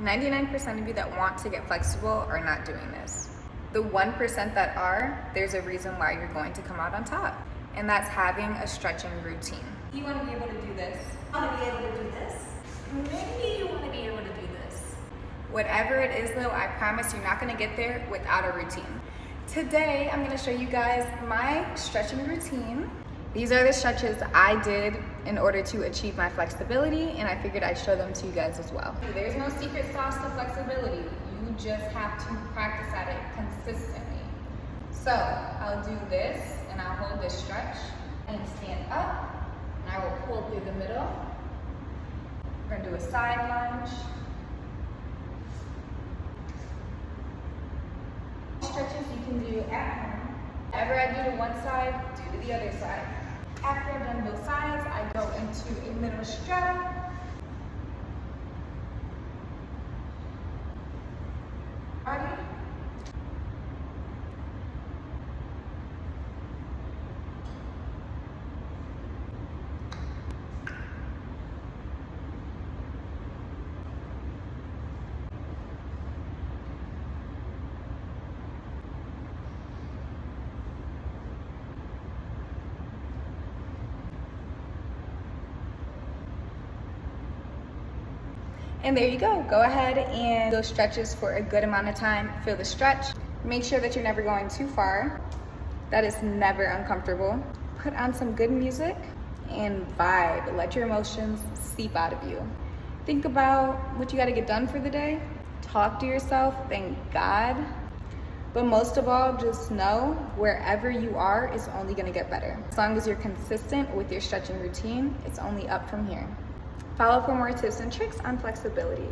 99% of you that want to get flexible are not doing this. The 1% that are, there's a reason why you're going to come out on top. And that's having a stretching routine. You want to be able to do this. Want to be able to do this? Maybe you want to be able to do this. Whatever it is though, I promise you're not going to get there without a routine. Today, I'm going to show you guys my stretching routine. These are the stretches I did in order to achieve my flexibility, and I figured I'd show them to you guys as well. There's no secret sauce to flexibility. You just have to practice at it consistently. So I'll do this, and I'll hold this stretch, and stand up, and I will pull through the middle. We're gonna do a side lunge. Stretches you can do at home. Whatever I do to one side, do to the other side. After I've done both sides, I go into a middle stretch. Body. And there you go. Go ahead and do those stretches for a good amount of time. Feel the stretch. Make sure that you're never going too far. That is never uncomfortable. Put on some good music and vibe. Let your emotions seep out of you. Think about what you got to get done for the day. Talk to yourself. Thank God. But most of all, just know wherever you are is only going to get better. As long as you're consistent with your stretching routine, it's only up from here. Follow for more tips and tricks on flexibility.